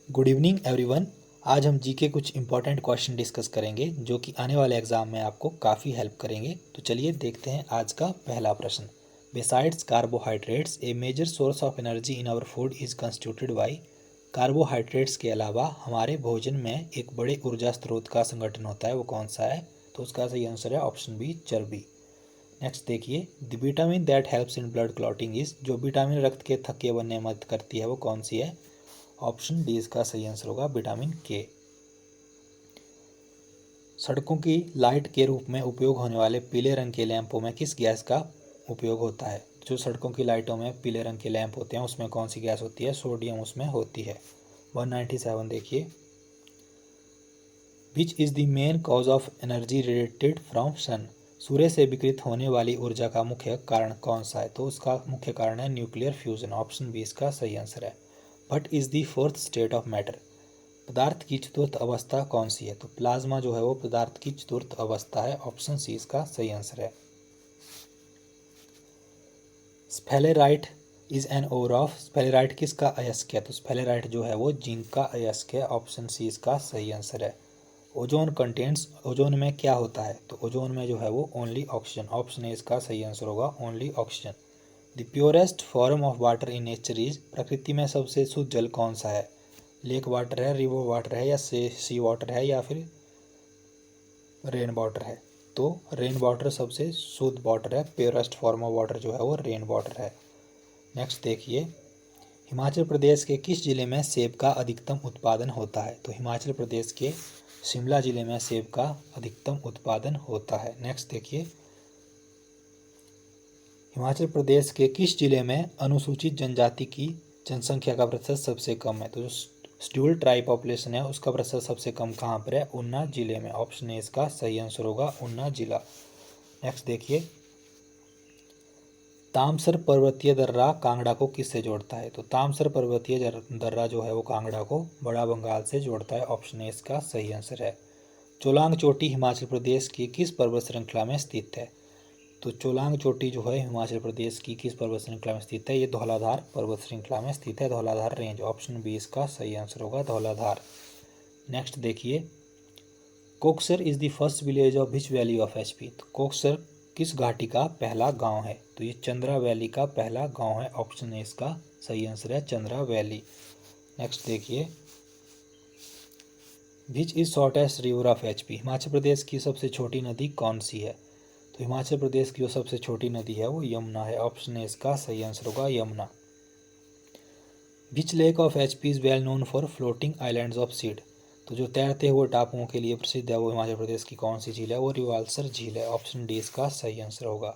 Good evening everyone. आज हम जी के कुछ इंपॉर्टेंट क्वेश्चन डिस्कस करेंगे जो कि आने वाले एग्जाम में आपको काफ़ी हेल्प करेंगे। तो चलिए देखते हैं आज का पहला प्रश्न। Besides carbohydrates a major source of energy in our food is constituted by. Carbohydrates के अलावा हमारे भोजन में एक बड़े ऊर्जा स्रोत का संगठन होता है, वो कौन सा है? तो उसका सही आंसर है ऑप्शन बी, चर्बी। नेक्स्ट देखिए, the vitamin that helps in blood clotting is. जो विटामिन रक्त के थक्के बनने में मदद करती है वो कौन सी है? ऑप्शन डी इसका सही आंसर होगा विटामिन के। सड़कों की लाइट के रूप में उपयोग होने वाले पीले रंग के लैंपों में किस गैस का उपयोग होता है? जो सड़कों की लाइटों में पीले रंग के लैंप होते हैं उसमें कौन सी गैस होती है? सोडियम उसमें होती है। 197 देखिए, which is the main cause of energy radiated from sun. सूर्य से विकिरित होने वाली ऊर्जा का मुख्य कारण कौन सा है? तो उसका मुख्य कारण है न्यूक्लियर फ्यूजन। ऑप्शन बी इसका सही आंसर है। What is the fourth state of matter. पदार्थ की चतुर्थ अवस्था कौन सी है? तो प्लाज्मा जो है वो पदार्थ की चतुर्थ अवस्था है। ऑप्शन सी इसका सही आंसर है। स्फेलेराइट इज एन ओर ऑफ। स्फेलेराइट किसका अयस्क है? तो स्फेलेराइट जो है वो जिंक का अयस्क है। ऑप्शन सी इसका सही आंसर है। ओजोन कंटेंट्स, ओजोन में क्या होता है? तो ओजोन में जो है वो ओनली ऑक्सीजन। ऑप्शन ए इसका सही आंसर होगा, only oxygen. The purest form of water in nature is. प्रकृति में सबसे शुद्ध जल कौन सा है? लेक वाटर है, रिवर वाटर है, या सी वाटर है, या फिर रेन वाटर है? तो रेन वाटर सबसे शुद्ध वाटर है। प्योरेस्ट फॉर्म ऑफ वाटर जो है वो रेन वाटर है। नेक्स्ट देखिए, हिमाचल प्रदेश के किस जिले में सेब का अधिकतम उत्पादन होता है? तो हिमाचल प्रदेश के शिमला जिले में सेब का अधिकतम उत्पादन होता है। नेक्स्ट देखिए, हिमाचल प्रदेश के किस जिले में अनुसूचित जनजाति की जनसंख्या का प्रतिशत सबसे कम है? तो जो शेड्यूल्ड ट्राइब पॉपुलेशन है उसका प्रतिशत सबसे कम कहाँ पर है? ऊना जिले में। ऑप्शन ए इसका सही आंसर होगा, ऊना जिला। नेक्स्ट देखिए, तामसर पर्वतीय दर्रा कांगड़ा को किससे जोड़ता है? तो तामसर पर्वतीय दर्रा जो है वो कांगड़ा को बड़ा बंगाल से जोड़ता है। ऑप्शन ए इसका सही आंसर है। चोलांग चोटी हिमाचल प्रदेश की किस पर्वत श्रृंखला में स्थित है? तो चोलांग चोटी जो है हिमाचल प्रदेश की किस पर्वत श्रृंखला में स्थित है? ये धौलाधार पर्वत श्रृंखला में स्थित है, धौलाधार रेंज। ऑप्शन बी इसका सही आंसर होगा, धौलाधार। नेक्स्ट देखिए, Koksar is the first village of which valley of HP. तो कोकसर किस घाटी का पहला गांव है? तो ये चंद्रा वैली का पहला गांव है। ऑप्शन ए इसका सही आंसर है, चंद्रा वैली। नेक्स्ट देखिए, which is shortest river of HP. Himachal Pradesh की सबसे छोटी नदी कौन सी है? तो हिमाचल प्रदेश की जो सबसे छोटी नदी है वो यमुना है। ऑप्शन ए इसका सही आंसर होगा, Yamuna. Which lake of HP is well known for floating islands of seed. तो जो तैरते हुए टापुओं के लिए प्रसिद्ध है वो हिमाचल प्रदेश की कौन सी झील है? वो रिवाल्सर झील है। ऑप्शन डी इसका सही आंसर होगा।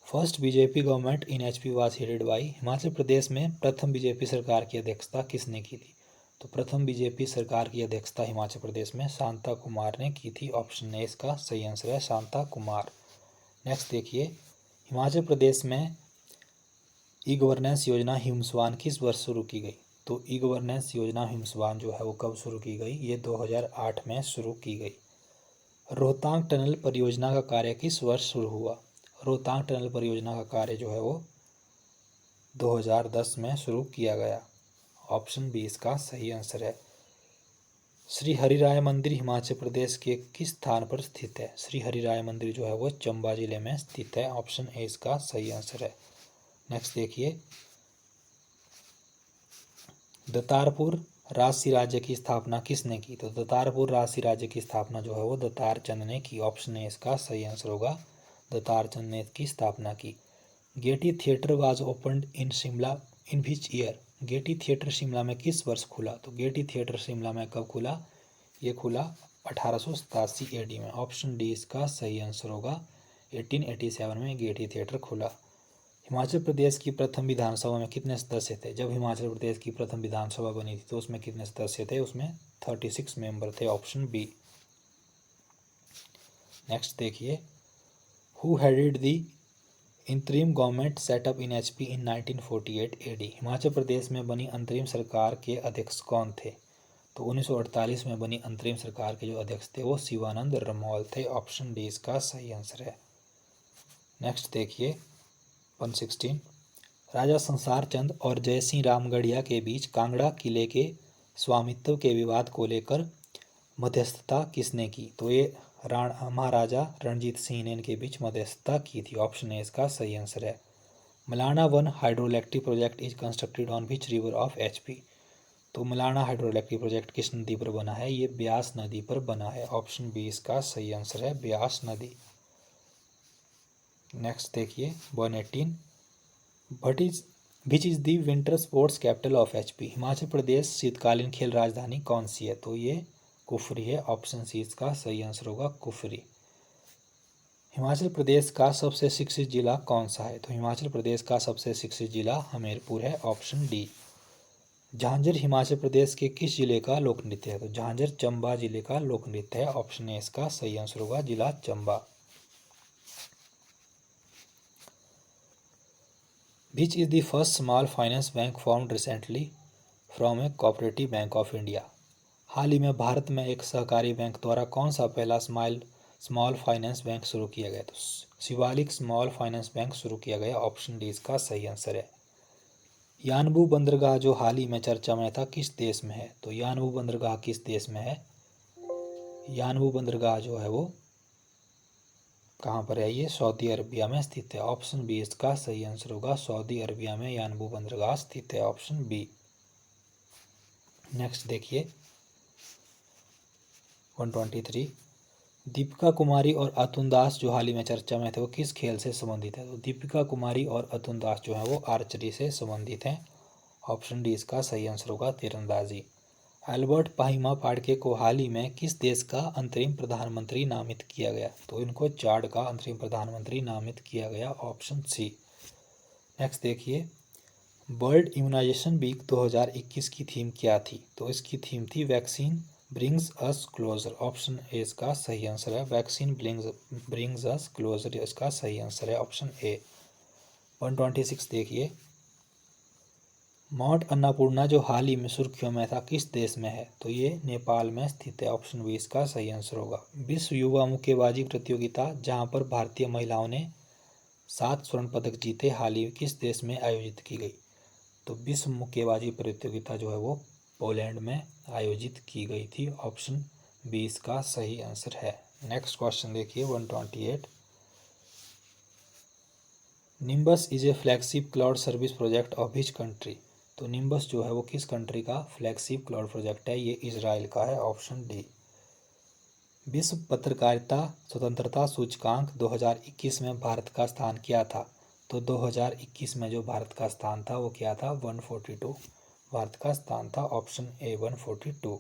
First BJP government in HP was headed by. Himachal Pradesh में प्रथम बीजेपी सरकार की अध्यक्षता किसने की थी? तो प्रथम बीजेपी सरकार की अध्यक्षता हिमाचल प्रदेश में शांता कुमार ने की थी। ऑप्शन ए इसका सही आंसर है, शांता कुमार। नेक्स्ट देखिए, हिमाचल प्रदेश में ई गवर्नेंस योजना हिमस्वान किस वर्ष शुरू की गई? तो ई गवर्नेंस योजना हिमस्वान जो है वो कब शुरू की गई? ये 2008 में शुरू की गई। रोहतांग टनल परियोजना का कार्य किस वर्ष शुरू हुआ? रोहतांग टनल परियोजना का कार्य जो है वो 2010 में शुरू किया गया। ऑप्शन बी इसका सही आंसर है। श्री हरिराय मंदिर हिमाचल प्रदेश के किस स्थान पर स्थित है? श्री हरिराय मंदिर जो है वो चंबा जिले में स्थित है। ऑप्शन ए इसका सही आंसर है। नेक्स्ट देखिए, दतारपुर राजसी राज्य की स्थापना किसने की? तो दतारपुर राजसी राज्य की स्थापना जो है वो दतार चंद ने की। ऑप्शन ए इसका सही आंसर होगा, दतार चंद ने की स्थापना की। Getty theatre was opened in Shimla in which year. Getty theatre Shimla में किस वर्ष खुला? तो गेटी थिएटर शिमला में कब खुला? ये खुला 1887 एडी में। ऑप्शन डी इसका सही आंसर होगा, 1887 में गेटी थिएटर खुला। हिमाचल प्रदेश की प्रथम विधानसभा में कितने सदस्य थे? जब हिमाचल प्रदेश की प्रथम विधानसभा बनी थी तो उसमें कितने सदस्य थे? उसमें 36 मेंबर थे। Option B. नेक्स्ट देखिए, who headed the interim government setup in HP in 1948 AD. Himachal Pradesh में बनी अंतरिम सरकार के अध्यक्ष कौन थे? तो 1948 में बनी अंतरिम सरकार के जो अध्यक्ष थे वो शिवानंद रमौल थे। ऑप्शन डी इसका सही आंसर है। नेक्स्ट देखिए, 116, राजा संसार चंद और जय सिंह रामगढ़िया के बीच कांगड़ा किले के स्वामित्व के विवाद को लेकर मध्यस्थता किसने की? तो ये महाराजा रणजीत सिंह ने इनके बीच मध्यस्थता की थी। ऑप्शन ए इसका सही आंसर है। Malana 1 hydroelectric project is constructed on which river of HP? तो मलाना हाइड्रोइलेक्ट्रिक प्रोजेक्ट किस नदी पर बना है? ये ब्यास नदी पर बना है। ऑप्शन बी इसका सही आंसर है, ब्यास नदी। नेक्स्ट देखिए 118, which is the winter sports capital of HP? Himachal Pradesh शीतकालीन खेल राजधानी कौन सी है? तो ये कुफरी है। ऑप्शन सी इसका सही आंसर होगा, कुफरी। हिमाचल प्रदेश का सबसे शिक्षित जिला कौन सा है? तो हिमाचल प्रदेश का सबसे शिक्षित जिला हमीरपुर है। Option D. झांझर हिमाचल प्रदेश के किस जिले का लोक नृत्य है? तो झांझर चंबा जिले का लोक नृत्य है। ऑप्शन ए इसका सही आंसर होगा, जिला Chamba. Which is the first small finance bank formed recently from a cooperative bank of India? हाल ही में भारत में एक सहकारी बैंक द्वारा कौन सा पहला स्मॉल फाइनेंस बैंक शुरू किया गया? तो शिवालिक स्मॉल फाइनेंस बैंक शुरू किया गया। ऑप्शन डी इसका सही आंसर है। यानबू बंदरगाह जो हाल ही में चर्चा में था किस देश में है? तो यानबू बंदरगाह किस देश में है? यानबू बंदरगाह जो है वो कहाँ पर है? ये सऊदी अरबिया में स्थित है। ऑप्शन बी इसका सही आंसर होगा, सऊदी अरबिया में यानबू बंदरगाह स्थित है। Option B. नेक्स्ट देखिए 123, दीपिका कुमारी और अतुल दास जो हाल ही में चर्चा में थे वो किस खेल से संबंधित है? तो दीपिका कुमारी और अतुल दास जो है वो आर्चरी से संबंधित हैं। ऑप्शन डी इसका सही आंसर होगा, तीरंदाजी। एल्बर्ट पाहिमा फाड़के को हाल ही में किस देश का अंतरिम प्रधानमंत्री नामित किया गया? तो इनको चाड का अंतरिम प्रधानमंत्री नामित किया गया। Option C. नेक्स्ट देखिए वर्ल्ड इम्यूनाइजेशन वीक 2021 की थीम क्या थी? तो इसकी थीम थी vaccine brings us closer. Option A इसका सही आंसर है, वैक्सीन ब्रिंग्स अस क्लोजर इसका सही आंसर है। Option A. 126 देखिए माउंट अन्नपूर्णा जो हाल ही में सुर्खियों में था किस देश में है? तो ये नेपाल में स्थित है। ऑप्शन बी इसका सही आंसर होगा। विश्व युवा मुक्केबाजी प्रतियोगिता जहां पर भारतीय महिलाओं ने 7 स्वर्ण पदक जीते हाल ही किस देश में आयोजित की गई? तो विश्व मुक्केबाजी प्रतियोगिता जो है वो पोलैंड में आयोजित की गई थी। ऑप्शन बी इसका सही आंसर है। नेक्स्ट क्वेश्चन देखिए 128, nimbus is a flagship cloud service project of which country? तो निम्बस जो है वो किस कंट्री का फ्लैगशिप क्लाउड प्रोजेक्ट है? ये इजराइल का है। Option D. विश्व पत्रकारिता स्वतंत्रता सूचकांक 2021 में भारत का स्थान क्या था? तो 2021 में जो भारत का स्थान था वो क्या था? 142 भारत का स्थान था। Option A 142।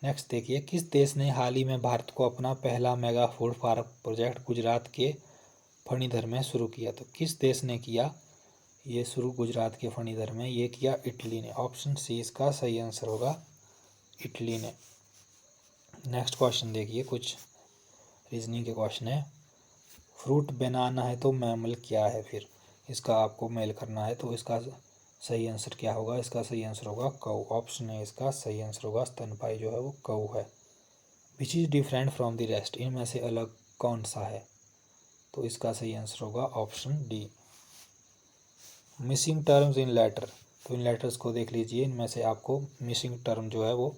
नेक्स्ट देखिए किस देश ने हाल ही में भारत को अपना पहला mega food park project Gujarat के फणीधर में शुरू किया? तो किस देश ने किया ये शुरू? गुजरात के फणीधर में ये किया इटली ने। ऑप्शन सी इसका सही आंसर होगा, इटली ने। नेक्स्ट क्वेश्चन देखिए कुछ रीजनिंग के क्वेश्चन है। फ्रूट बनाना है तो मैमल क्या है? फिर इसका आपको मेल करना है तो इसका सही आंसर क्या होगा? इसका सही आंसर होगा कऊ। ऑप्शन है इसका सही आंसर होगा, स्तनपायी जो है वो कऊ है। Which is different from the rest? इनमें से अलग कौन सा है? तो इसका सही आंसर होगा option D. Missing terms in letter, तो इन लेटर्स को देख लीजिए, इनमें से आपको मिसिंग टर्म जो है वो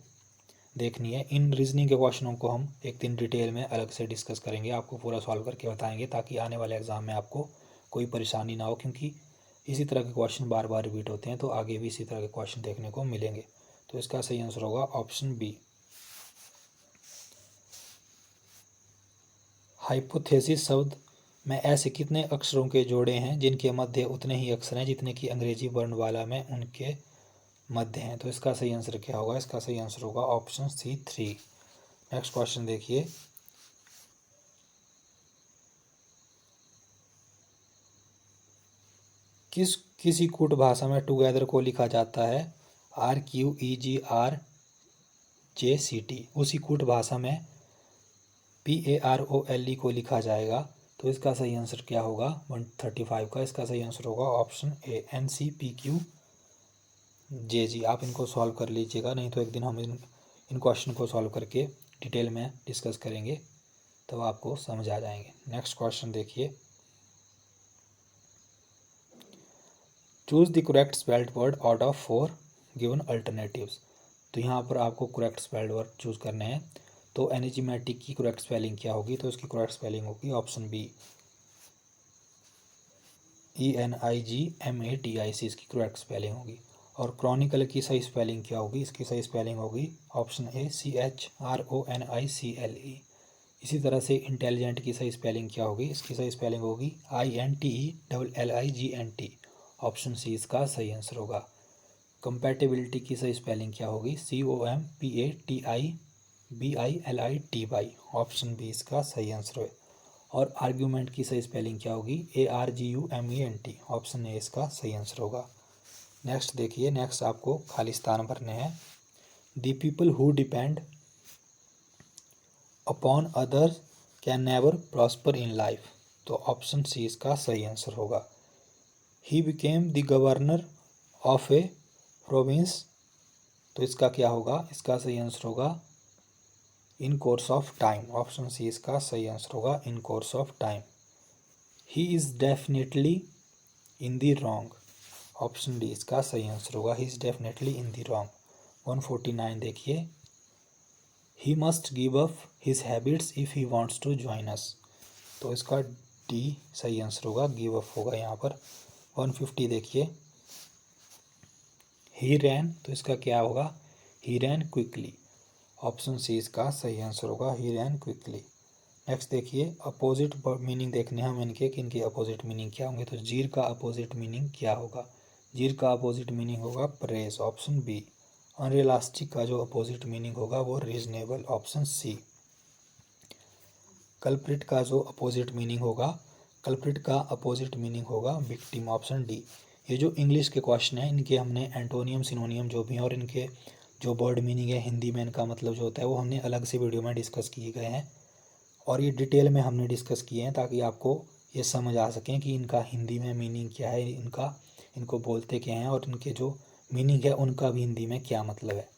देखनी है। इन रीजनिंग के क्वेश्चनों को हम एक दिन डिटेल में अलग से डिस्कस करेंगे, आपको पूरा सॉल्व करके बताएंगे ताकि आने वाले एग्जाम में आपको कोई परेशानी ना हो, क्योंकि इसी तरह के क्वेश्चन बार बार रिपीट होते हैं तो आगे भी इसी तरह के क्वेश्चन देखने को मिलेंगे। तो इसका सही आंसर होगा ऑप्शन बी। हाइपोथेसिस शब्द में ऐसे कितने अक्षरों के जोड़े हैं जिनके मध्य उतने ही अक्षर हैं जितने कि अंग्रेजी वर्णमाला में उनके मध्य हैं? तो इसका सही आंसर क्या होगा? इसका सही आंसर होगा ऑप्शन सी 3। नेक्स्ट क्वेश्चन देखिए किसी कूट भाषा में टुगेदर को लिखा जाता है RQEGRJCT, उसी कूट भाषा में PAROLE को लिखा जाएगा। तो इसका सही आंसर क्या होगा? 135 का इसका सही आंसर होगा ऑप्शन ए NCPQJG। आप इनको सॉल्व कर लीजिएगा, नहीं तो एक दिन हम इन क्वेश्चन को सॉल्व करके डिटेल में डिस्कस करेंगे तब आपको समझ आ जाएंगे। नेक्स्ट क्वेश्चन देखिए choose the correct spelled word out of 4 given alternatives. तो यहाँ पर आपको करेक्ट स्पेल्ड वर्ड चूज़ करने हैं। तो एनिजिमेटिक की करेक्ट स्पेलिंग क्या होगी, तो इसकी करेक्ट स्पेलिंग होगी ऑप्शन बी, ENIGMATIC इसकी करेक्ट स्पेलिंग होगी। और क्रॉनिकल की सही स्पेलिंग क्या होगी, इसकी सही स्पेलिंग होगी ऑप्शन ए, CHRONICLE। इसी तरह से इंटेलिजेंट की सही स्पेलिंग क्या होगी, इसकी सही स्पेलिंग होगी INTELLIGNT। ऑप्शन सी इसका सही आंसर होगा। कंपैटिबिलिटी की सही स्पेलिंग क्या होगी, COMPATIBILITY। ऑप्शन बी इसका सही आंसर है। और आर्ग्यूमेंट की सही स्पेलिंग क्या होगी, ARGUMENT। ऑप्शन ए इसका सही आंसर होगा। नेक्स्ट देखिए, नेक्स्ट आपको खाली स्थान भरने हैं। The people who depend upon others can never prosper in life. तो ऑप्शन सी इसका सही आंसर होगा। He became the governor of a province. तो इसका क्या होगा, इसका सही आंसर होगा in course of time. Option C इसका सही आंसर होगा in course of time. He is definitely in the wrong. Option D इसका सही आंसर होगा, he is definitely in the wrong. 149 देखिए, he must give up his habits if he wants to join us. तो इसका D सही answer होगा, give up होगा यहाँ पर। 150 देखिए, ही रैन। तो इसका क्या होगा, ही रैन क्विकली। ऑप्शन सी इसका सही आंसर होगा, ही रैन क्विकली। नेक्स्ट देखिए, अपोजिट मीनिंग देखने हम इनके कि इनके अपोजिट मीनिंग क्या होंगे। तो जीर का अपोजिट मीनिंग क्या होगा, जीर का अपोजिट मीनिंग होगा प्रेज। Option B. अनरियलिस्टिक का जो अपोजिट मीनिंग होगा वो रीजनेबल। Option C. कल्प्रिट का जो अपोजिट मीनिंग होगा, कल्प्रिट का अपोजिट मीनिंग होगा विक्टिम। Option D. ये जो इंग्लिश के क्वेश्चन हैं इनके हमने एंटोनियम सिनोनियम जो भी हैं और इनके जो वर्ड मीनिंग है हिंदी में इनका मतलब जो होता है वो हमने अलग से वीडियो में डिस्कस किए गए हैं और ये डिटेल में हमने डिस्कस किए हैं ताकि आपको ये समझ आ सकें कि इनका हिंदी में मीनिंग क्या है, इनको बोलते क्या हैं और इनके जो मीनिंग है उनका भी हिंदी में क्या मतलब है।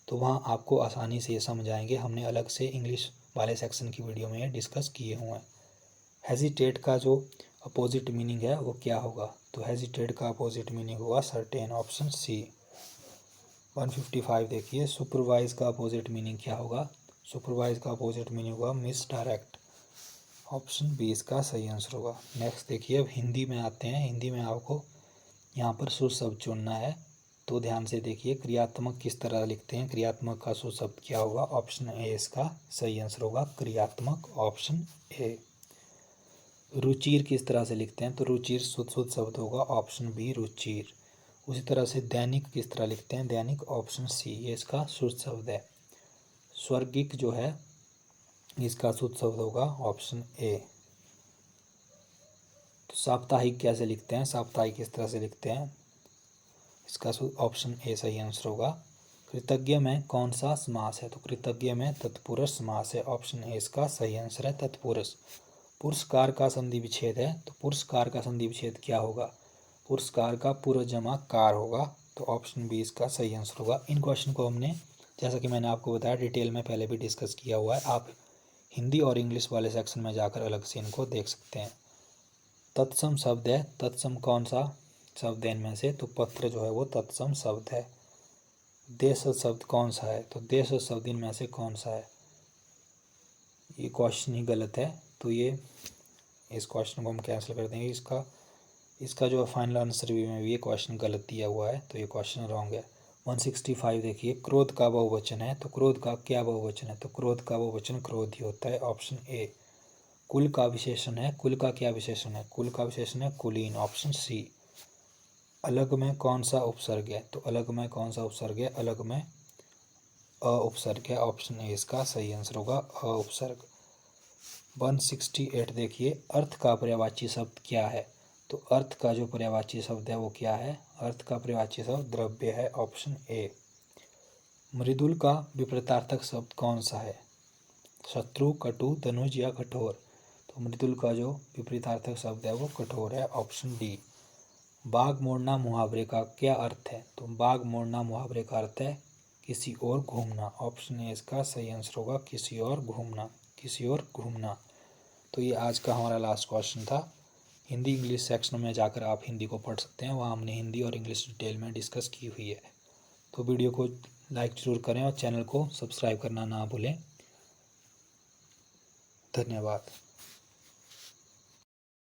तो वहाँ आपको आसानी से ये समझ आएंगे। हमने अलग से इंग्लिश वाले सेक्शन की वीडियो में डिस्कस किए हुए हैं। हेजिटेट का जो अपोजिट मीनिंग है वो क्या होगा, तो हेजिटेट का अपोजिट मीनिंग होगा सर्टेन। Option C. 155 देखिए, सुपरवाइज का अपोजिट मीनिंग क्या होगा, सुपरवाइज का अपोजिट मीनिंग होगा मिस डायरेक्ट। ऑप्शन बी इसका सही आंसर होगा। नेक्स्ट देखिए, अब हिंदी में आते हैं। हिंदी में आपको यहाँ पर शुद्ध शब्द चुनना है, तो ध्यान से देखिए क्रियात्मक किस तरह लिखते हैं, क्रियात्मक का शुद्ध शब्द क्या होगा। ऑप्शन ए इसका सही आंसर होगा, क्रियात्मक। Option A. रुचिर किस तरह से लिखते हैं, तो रुचिर शुद्ध शब्द होगा। Option B Ruchir. उसी तरह से दैनिक किस तरह लिखते हैं, दैनिक। ऑप्शन सी ये इसका शुद्ध शब्द है। स्वर्गिक जो है इसका शुद्ध शब्द होगा ऑप्शन ए। तो साप्ताहिक कैसे लिखते हैं, साप्ताहिक किस तरह से लिखते हैं, इसका ऑप्शन ए सही आंसर होगा। कृतज्ञ में कौन सा समास है, तो कृतज्ञ में तत्पुरुष समास है। ऑप्शन ए इसका सही आंसर है, तत्पुरुष। पुरस्कार का संधि विच्छेद है, तो पुरस्कार का संधि विच्छेद क्या होगा, पुरस्कार का पूर्व जमा कार होगा। तो ऑप्शन बी इसका सही आंसर होगा। इन क्वेश्चन को हमने जैसा कि मैंने आपको बताया डिटेल में पहले भी डिस्कस किया हुआ है, आप हिंदी और इंग्लिश वाले सेक्शन में जाकर अलग से इनको देख सकते हैं। तत्सम शब्द है, तत्सम कौन सा शब्द है इनमें से, तो पत्र जो है वो तत्सम शब्द है। देश शब्द कौन सा है, तो देश शब्द इनमें से कौन सा है, ये क्वेश्चन ही गलत है। तो ये इस क्वेश्चन को हम कैंसिल कर देंगे। इसका जो फाइनल आंसर भी में भी ये क्वेश्चन गलत दिया हुआ है, तो ये क्वेश्चन रॉन्ग है। 165 देखिए, क्रोध का बहुवचन है, तो क्रोध का क्या बहुवचन है, तो क्रोध का बहुवचन क्रोध ही होता है। Option A. कुल का विशेषण है, कुल का क्या विशेषण है, कुल का विशेषण है कुलीन। Option C. अलग में कौन सा उपसर्ग है, तो अलग में कौन सा उपसर्ग है, अलग में अ उपसर्ग है। ऑप्शन ए इसका सही आंसर होगा, अ उपसर्ग। 168 देखिए, अर्थ का पर्यायवाची शब्द क्या है, तो अर्थ का जो पर्यायवाची शब्द है वो क्या है, अर्थ का पर्यायवाची शब्द द्रव्य है। Option A. मृदुल का विपरीतार्थक शब्द कौन सा है, शत्रु, कटु, धनुज या कठोर। तो मृदुल का जो विपरीतार्थक शब्द है वो कठोर है। Option D. बाग मोड़ना मुहावरे का क्या अर्थ है, तो बाग मोड़ना मुहावरे का अर्थ है किसी और घूमना। ऑप्शन ए इसका सही आंसर होगा, किसी और घूमना, किसी और घूमना। तो ये आज का हमारा लास्ट क्वेश्चन था। हिंदी इंग्लिश सेक्शन में जाकर आप हिंदी को पढ़ सकते हैं, वहाँ हमने हिंदी और इंग्लिश डिटेल में डिस्कस की हुई है। तो वीडियो को लाइक ज़रूर करें और चैनल को सब्सक्राइब करना ना भूलें। धन्यवाद।